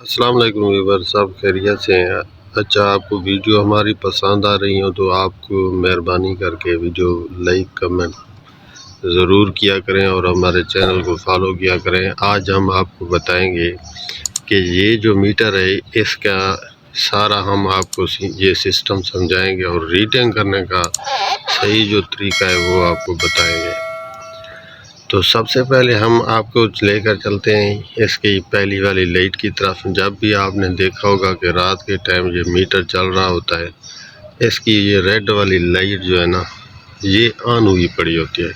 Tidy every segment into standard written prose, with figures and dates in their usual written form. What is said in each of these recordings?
अस्सलाम वालेकुम व्यूअर्स, सब खैरियत से हैं। अच्छा, आपको वीडियो हमारी पसंद आ रही हो तो आपको मेहरबानी करके वीडियो लाइक कमेंट ज़रूर किया करें और हमारे चैनल को फॉलो किया करें। आज हम आपको बताएंगे कि ये जो मीटर है इसका सारा हम आपको ये सिस्टम समझाएंगे और रीडिंग करने का सही जो तरीका है वो आपको बताएंगे। तो सबसे पहले हम आपको लेकर चलते हैं इसकी पहली वाली लाइट की तरफ। जब भी आपने देखा होगा कि रात के टाइम ये मीटर चल रहा होता है, इसकी ये रेड वाली लाइट जो है ना ये ऑन हुई पड़ी होती है।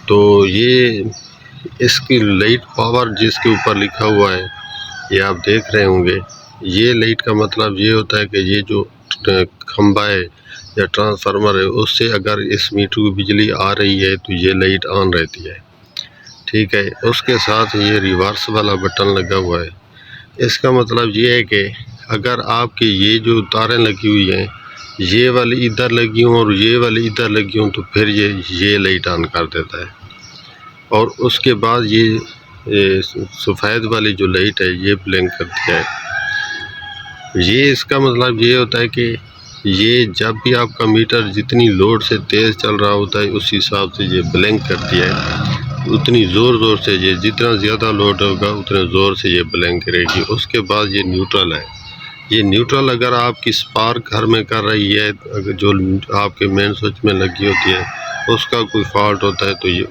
तो ये इसकी लाइट पावर जिसके ऊपर लिखा हुआ है ये आप देख रहे होंगे। ये लाइट का मतलब ये होता है कि ये जो खंबा है या ट्रांसफार्मर है उससे अगर इस मीटर को बिजली आ रही है तो ये लाइट ऑन रहती है, ठीक है। उसके साथ ये रिवर्स वाला बटन लगा हुआ है। इसका मतलब ये है कि अगर आपके ये जो तारें लगी हुई हैं ये वाली इधर लगी हों और ये वाली इधर लगी हों तो फिर ये लाइट ऑन कर देता है। और उसके बाद ये सफ़ेद वाली जो लाइट है ये ब्लिंक करती है। ये इसका मतलब ये होता है कि ये जब भी आपका मीटर जितनी लोड से तेज़ चल रहा होता है उस हिसाब से ये ब्लिंक करती है। उतनी ज़ोर से ये जितना ज़्यादा लोड होगा उतने ज़ोर से ये ब्लिंक करेगी। उसके बाद ये न्यूट्रल है। ये न्यूट्रल अगर आपकी स्पार्क घर में कर रही है, अगर जो आपके मेन स्विच में लगी होती है उसका कोई फॉल्ट होता है तो ये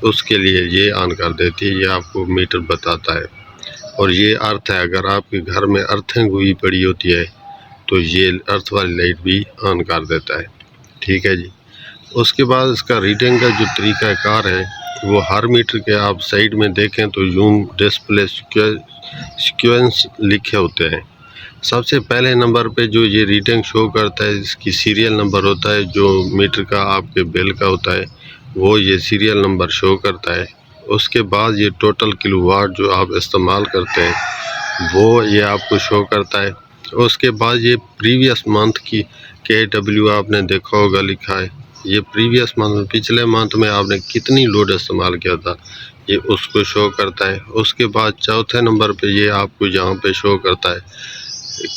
उसके लिए ये ऑन कर देती है। ये आपको मीटर बताता है। और ये अर्थ है, अगर आपके घर में अर्थिंग हुई पड़ी होती है तो ये अर्थ वाली लाइट भी ऑन कर देता है, ठीक है जी। उसके बाद इसका रीडिंग का जो तरीक़ाकार है वो हर मीटर के आप साइड में देखें तो यूं डिस्प्ले सीक्वेंस लिखे होते हैं। सबसे पहले नंबर पे जो ये रीडिंग शो करता है इसकी सीरियल नंबर होता है। जो मीटर का आपके बिल का होता है वो ये सीरियल नंबर शो करता है। उसके बाद ये टोटल किलोवाट जो आप इस्तेमाल करते हैं वो ये आपको शो करता है। उसके बाद ये प्रीवियस मंथ की KW आपने देखा होगा लिखा है। ये प्रीवियस मंथ पिछले मंथ में आपने कितनी लोड इस्तेमाल किया था ये उसको शो करता है। उसके बाद चौथे नंबर पे ये आपको यहाँ पे शो करता है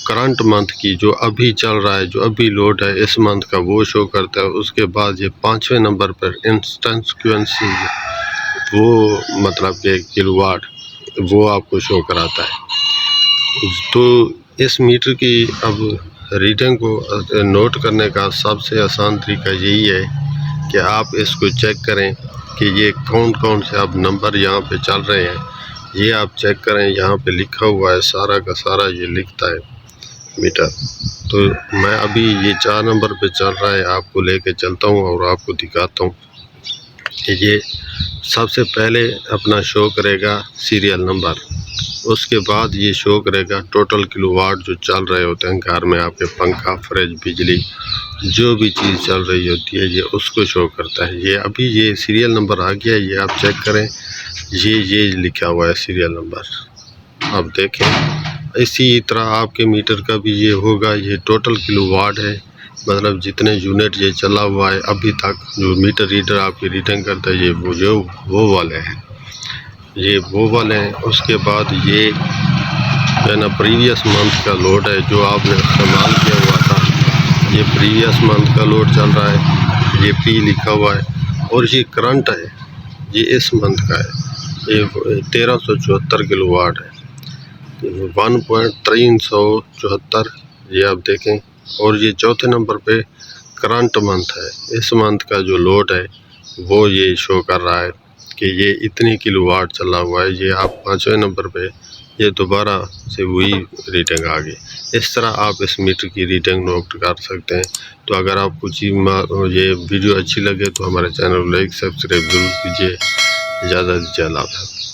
करंट मंथ की जो अभी चल रहा है, जो अभी लोड है इस मंथ का वो शो करता है। उसके बाद ये पाँचवें नंबर पर इंस्टेंट फ्रीक्वेंसी वो मतलब कि किलोवाट वो आपको शो कराता है। तो इस मीटर की अब रीडिंग को नोट करने का सबसे आसान तरीका यही है कि आप इसको चेक करें कि ये कौन कौन से अब नंबर यहाँ पे चल रहे हैं। ये आप चेक करें, यहाँ पे लिखा हुआ है सारा का सारा ये लिखता है मीटर। तो मैं अभी ये 4 नंबर पे चल रहा है, आपको लेके चलता हूँ और आपको दिखाता हूँ कि ये सबसे पहले अपना शो करेगा सीरियल नंबर। उसके बाद ये शो करेगा टोटल किलोवाट जो चल रहे होते हैं घर में आपके, पंखा, फ्रिज, बिजली जो भी चीज़ चल रही होती है ये उसको शो करता है। ये अभी ये सीरियल नंबर आ गया, ये आप चेक करें, ये लिखा हुआ है सीरियल नंबर, आप देखें। इसी तरह आपके मीटर का भी ये होगा। ये टोटल किलोवाट है, मतलब जितने यूनिट ये चला हुआ है अभी तक जो मीटर रीडर आपकी रीडिंग करता है ये वो वाले हैं, ये वो वाले हैं। उसके बाद ये जो है ना प्रीवियस मंथ का लोड है जो आपने इस्तेमाल किया हुआ था, ये प्रीवियस मंथ का लोड चल रहा है, ये P लिखा हुआ है। और ये करंट है, ये इस मंथ का है, ये 1374 किलोवाट है, 1.374 ये आप देखें। और ये चौथे नंबर पे करंट मंथ है, इस मंथ का जो लोड है वो ये शो कर रहा है कि ये इतनी किलोवाट चला हुआ है। ये आप 5वें नंबर पे ये दोबारा से वही रीडिंग आ गई। इस तरह आप इस मीटर की रीडिंग नोट कर सकते हैं। तो अगर आपको ये वीडियो अच्छी लगे तो हमारे चैनल को लाइक सब्सक्राइब जरूर कीजिए। इजाज़त दीजिए, अल्लाह हाफ़िज़।